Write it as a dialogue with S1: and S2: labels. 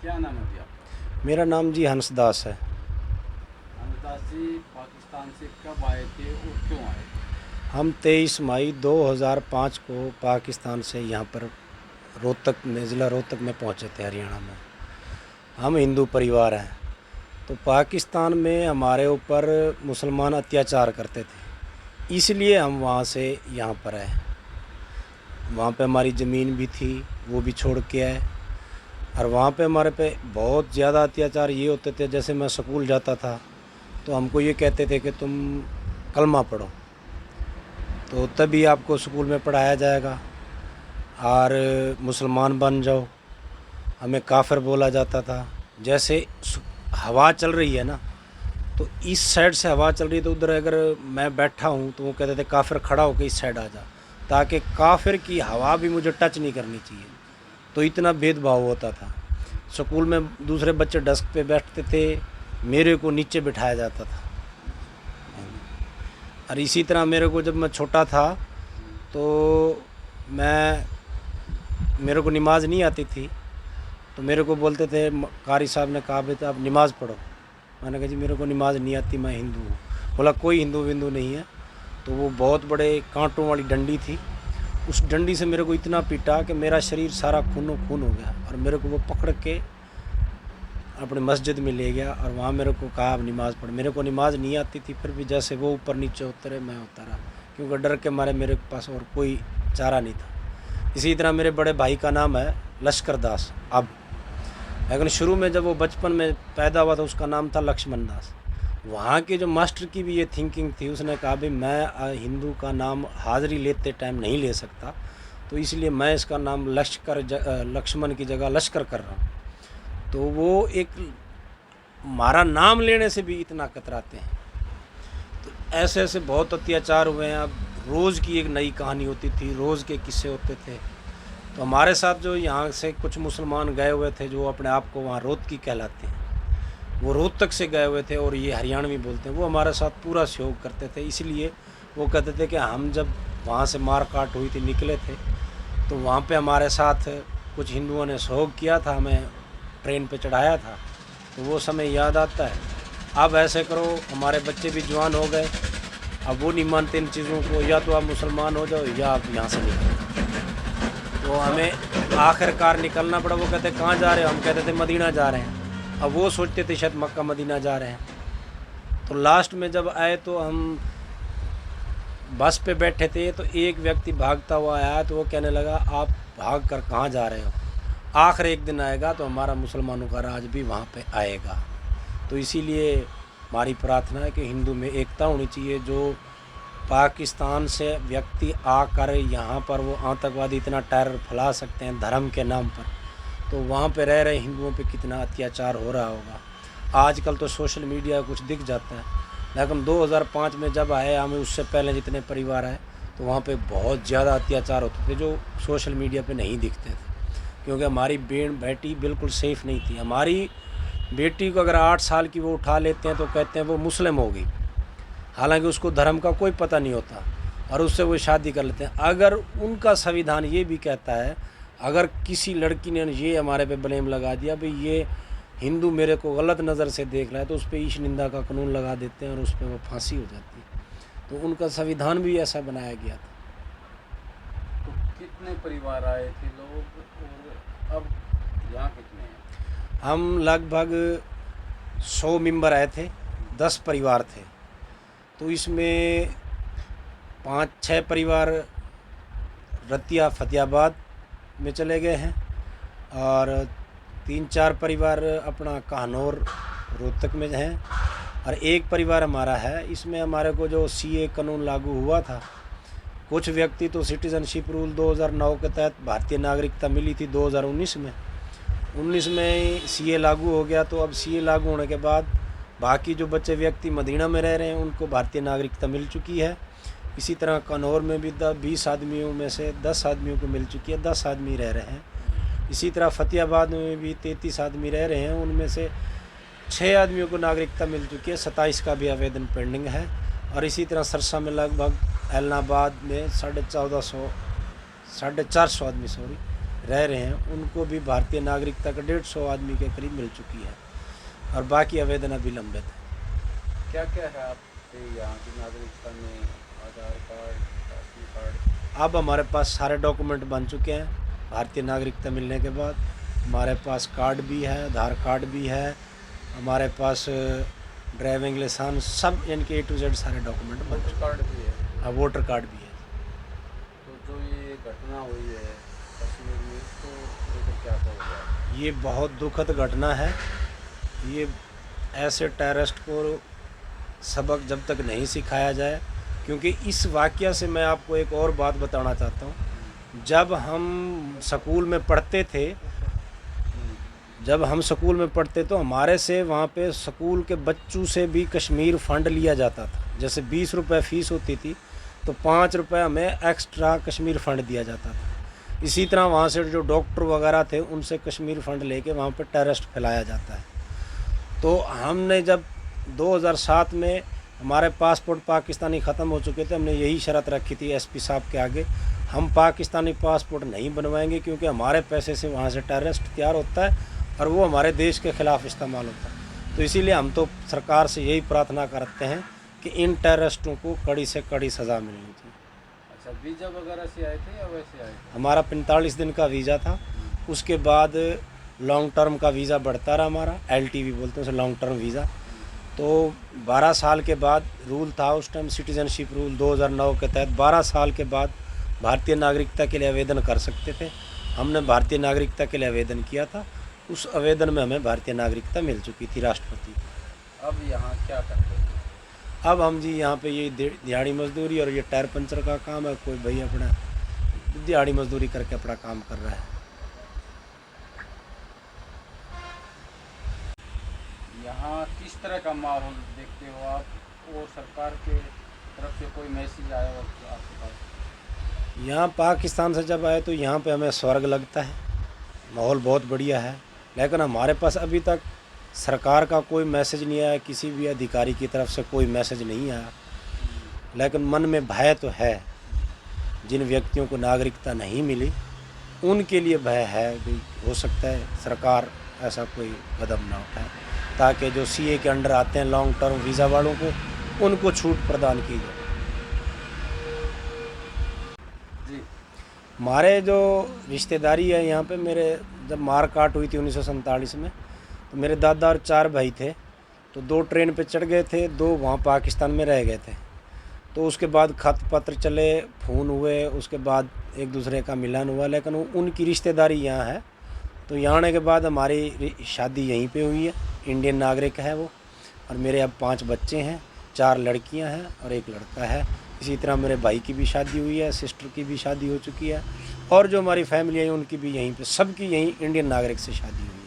S1: क्या नाम है जी आपका?
S2: मेरा नाम जी हंसदास है।
S1: अनुदास जी पाकिस्तान से कब आए थे और क्यों आए थे?
S2: हम 23 मई 2005 को पाकिस्तान से यहाँ पर रोहतक में, ज़िला रोहतक में पहुँचे थे, हरियाणा में। हम हिंदू परिवार हैं। तो पाकिस्तान में हमारे ऊपर मुसलमान अत्याचार करते थे, इसलिए हम वहाँ से यहाँ पर आए। वहाँ पे हमारी ज़मीन भी थी, वो भी छोड़ के आए। और वहाँ पे हमारे पे बहुत ज़्यादा अत्याचार ये होते थे, जैसे मैं स्कूल जाता था तो हमको ये कहते थे कि तुम कलमा पढ़ो तो तभी आपको स्कूल में पढ़ाया जाएगा, और मुसलमान बन जाओ। हमें काफिर बोला जाता था। जैसे हवा चल रही है ना, तो इस साइड से हवा चल रही है तो उधर अगर मैं बैठा हूँ तो वो कहते थे काफिर खड़ा होकर इस साइड आ जा, ताकि काफिर की हवा भी मुझे टच नहीं करनी चाहिए। तो इतना भेदभाव होता था। स्कूल में दूसरे बच्चे डेस्क पे बैठते थे, मेरे को नीचे बिठाया जाता था। और इसी तरह मेरे को जब मैं छोटा था तो मेरे को नमाज़ नहीं आती थी, तो मेरे को बोलते थे, कारी साहब ने कहा बेटा आप नमाज़ पढ़ो। मैंने कहा जी मेरे को नमाज़ नहीं आती, मैं हिंदू हूँ। बोला कोई हिंदू विंदू नहीं है। तो वो बहुत बड़े कांटों वाली डंडी थी, उस डंडी से मेरे को इतना पीटा कि मेरा शरीर सारा खूनो खून हो गया। और मेरे को वो पकड़ के अपने मस्जिद में ले गया और वहाँ मेरे को कहा अब नमाज़ पढ़। मेरे को नमाज़ नहीं आती थी, फिर भी जैसे वो ऊपर नीचे उतरे मैं उतरा, क्योंकि डर के मारे मेरे पास और कोई चारा नहीं था। इसी तरह मेरे बड़े भाई का नाम है लश्कर दास अब, लेकिन शुरू में जब वो बचपन में पैदा हुआ था उसका नाम था लक्ष्मण दास। वहाँ के जो मास्टर की भी ये थिंकिंग थी, उसने कहा भाई मैं हिंदू का नाम हाज़िरी लेते टाइम नहीं ले सकता, तो इसलिए मैं इसका नाम लक्ष्मण की जगह लश्कर कर रहा हूँ। तो वो एक हमारा नाम लेने से भी इतना कतराते हैं। तो ऐसे ऐसे बहुत अत्याचार हुए हैं। अब रोज़ की एक नई कहानी होती थी, रोज़ के किस्से होते थे। तो हमारे साथ जो यहाँ से कुछ मुसलमान गए हुए थे, जो अपने आप को वहाँ रोहतकी कहलाते हैं, वो रोहतक से गए हुए थे और ये हरियाणवी बोलते हैं, वो हमारे साथ पूरा सहयोग करते थे। इसलिए वो कहते थे कि हम जब वहाँ से मार काट हुई थी निकले थे, तो वहाँ पे हमारे साथ कुछ हिंदुओं ने सहयोग किया था, हमें ट्रेन पे चढ़ाया था। तो वो समय याद आता है। अब ऐसे करो, हमारे बच्चे भी जवान हो गए, अब वो नहीं मानते इन चीज़ों को, या तो आप मुसलमान हो जाओ या आप यहाँ से निकलो। तो हमें आखिरकार निकलना पड़ा। वो कहते कहाँ जा रहे हो, हम कहते थे मदीना जा रहे हैं। अब वो सोचते थे शायद मक्का मदीना जा रहे हैं। तो लास्ट में जब आए तो हम बस पे बैठे थे, तो एक व्यक्ति भागता हुआ आया, तो वो कहने लगा आप भाग कर कहाँ जा रहे हो, आखिर एक दिन आएगा तो हमारा मुसलमानों का राज भी वहाँ पे आएगा। तो इसीलिए हमारी प्रार्थना है कि हिंदू में एकता होनी चाहिए। जो पाकिस्तान से व्यक्ति आकर यहाँ पर वो आतंकवादी इतना टेरर फैला सकते हैं धर्म के नाम पर, तो वहाँ पे रह रहे हिंदुओं पे कितना अत्याचार हो रहा होगा। आजकल तो सोशल मीडिया कुछ दिख जाता है, लेकिन 2005 में जब आए हमें, उससे पहले जितने परिवार आए, तो वहाँ पे बहुत ज़्यादा अत्याचार होते थे जो सोशल मीडिया पे नहीं दिखते थे। क्योंकि हमारी बेटी बिल्कुल सेफ़ नहीं थी। हमारी बेटी को अगर 8 साल की वो उठा लेते हैं तो कहते हैं वो मुस्लिम होगी, हालांकि उसको धर्म का कोई पता नहीं होता, और उससे वो शादी कर लेते हैं। अगर उनका संविधान ये भी कहता है, अगर किसी लड़की ने ये हमारे पे ब्लेम लगा दिया भाई ये हिंदू मेरे को गलत नज़र से देख रहा है, तो उस पर ईश निंदा का कानून लगा देते हैं और उस पर वो फांसी हो जाती है। तो उनका संविधान भी ऐसा बनाया गया था।
S1: तो कितने परिवार आए थे लोग और अब यहाँ कितने हैं?
S2: हम लगभग 100 मेंबर आए थे, 10 परिवार थे। तो इसमें 5-6 परिवार रतिया फतेहाबाद में चले गए हैं, और 3-4 परिवार अपना कान्होर रोहतक में हैं, और एक परिवार हमारा है। इसमें हमारे को जो सीए कानून लागू हुआ था, कुछ व्यक्ति तो सिटीज़नशिप रूल 2009 के तहत भारतीय नागरिकता मिली थी 2019 में, 19 में सीए लागू हो गया। तो अब सीए लागू होने के बाद बाकी जो बच्चे व्यक्ति मदीना में रह रहे हैं उनको भारतीय नागरिकता मिल चुकी है। इसी तरह कन्नौर में भी 20 आदमियों में से 10 आदमियों को मिल चुकी है, 10 आदमी रह रहे हैं। इसी तरह फतेहाबाद में भी 33 आदमी रह रहे हैं, उनमें से 6 आदमियों को नागरिकता मिल चुकी है, 27 का भी आवेदन पेंडिंग है। और इसी तरह सरसा में लगभग, ऐलनाबाद में 450 आदमी रह रहे हैं उनको भी भारतीय नागरिकता का 150 आदमी के करीब मिल चुकी है और बाकी आवेदन अभी लंबित है।
S1: क्या क्या है आपके यहाँ की नागरिकता में? आधार कार्ड, राशन कार्ड?
S2: अब हमारे पास सारे डॉक्यूमेंट बन चुके हैं। भारतीय नागरिकता मिलने के बाद हमारे पास कार्ड भी है, आधार कार्ड भी है, हमारे पास ड्राइविंग लाइसेंस, सब इनके A to Z सारे डॉक्यूमेंट बन
S1: वोटर
S2: चुके
S1: कार्ड भी है?
S2: हैं। हाँ, वोटर कार्ड भी है।
S1: तो जो ये घटना हुई है कश्मीर में, इसको लेकर क्या कहोगे?
S2: ये बहुत दुखद घटना है। ये ऐसे टेररिस्ट को सबक जब तक नहीं सिखाया जाए, क्योंकि इस वाक़या से मैं आपको एक और बात बताना चाहता हूँ। जब हम स्कूल में पढ़ते तो हमारे से वहाँ पे स्कूल के बच्चों से भी कश्मीर फ़ंड लिया जाता था। जैसे 20 रुपये फ़ीस होती थी तो 5 रुपये हमें एक्स्ट्रा कश्मीर फ़ंड दिया जाता था। इसी तरह वहाँ से जो डॉक्टर वगैरह थे उनसे कश्मीर फ़ंड लेके वहाँ पे टेररिस्ट फैलाया जाता है। तो हमने जब 2007 में हमारे पासपोर्ट पाकिस्तानी ख़त्म हो चुके थे, हमने यही शर्त रखी थी SP साहब के आगे, हम पाकिस्तानी पासपोर्ट नहीं बनवाएंगे क्योंकि हमारे पैसे से वहाँ से टेररिस्ट तैयार होता है और वो हमारे देश के ख़िलाफ़ इस्तेमाल होता है। तो इसीलिए हम तो सरकार से यही प्रार्थना करते हैं कि इन टेररिस्टों को कड़ी से कड़ी सज़ा मिलनी चाहिए।
S1: अच्छा, वीज़ा वगैरह से आए थे या वैसे आए थे?
S2: हमारा 45 दिन का वीज़ा था, उसके बाद लॉन्ग टर्म का वीज़ा बढ़ता रहा हमारा, LTV बोलते हैं उसे, लॉन्ग टर्म वीज़ा। तो 12 साल के बाद रूल था उस टाइम, सिटीज़नशिप रूल 2009 के तहत 12 साल के बाद भारतीय नागरिकता के लिए आवेदन कर सकते थे। हमने भारतीय नागरिकता के लिए आवेदन किया था, उस आवेदन में हमें भारतीय नागरिकता मिल चुकी थी राष्ट्रपति।
S1: अब यहाँ क्या करते हैं?
S2: अब हम जी यहाँ पे ये दिहाड़ी मजदूरी और ये टायर पंचर का काम है, कोई भाई अपना दिहाड़ी मजदूरी करके अपना काम कर रहा है।
S1: यहाँ किस तरह का माहौल देखते हो आप, और सरकार के तरफ से कोई मैसेज आया हो आपके पास?
S2: यहाँ पाकिस्तान से जब आए तो यहाँ पे हमें स्वर्ग लगता है, माहौल बहुत बढ़िया है, लेकिन हमारे पास अभी तक सरकार का कोई मैसेज नहीं आया, किसी भी अधिकारी की तरफ से कोई मैसेज नहीं आया। लेकिन मन में भय तो है, जिन व्यक्तियों को नागरिकता नहीं मिली उनके लिए भय है कि हो सकता है सरकार ऐसा कोई कदम ना उठाए ताकि जो CA के अंडर आते हैं लॉन्ग टर्म वीज़ा वालों को, उनको छूट प्रदान की जाए।
S1: जी,
S2: हमारे जो रिश्तेदारी है यहाँ पे, मेरे जब मार काट हुई थी 1947 में, तो मेरे दादा और 4 भाई थे, तो 2 ट्रेन पे चढ़ गए थे, 2 वहाँ पाकिस्तान में रह गए थे। तो उसके बाद खत पत्र चले, फ़ोन हुए, उसके बाद एक दूसरे का मिलन हुआ, लेकिन उनकी रिश्तेदारी यहाँ है। तो यहाँ आने के बाद हमारी शादी यहीं पे हुई है, इंडियन नागरिक है वो, और मेरे अब 5 बच्चे हैं, 4 लड़कियां हैं और 1 लड़का है। इसी तरह मेरे भाई की भी शादी हुई है, सिस्टर की भी शादी हो चुकी है, और जो हमारी फैमिली है उनकी भी यहीं पे, सबकी यहीं इंडियन नागरिक से शादी हुई है।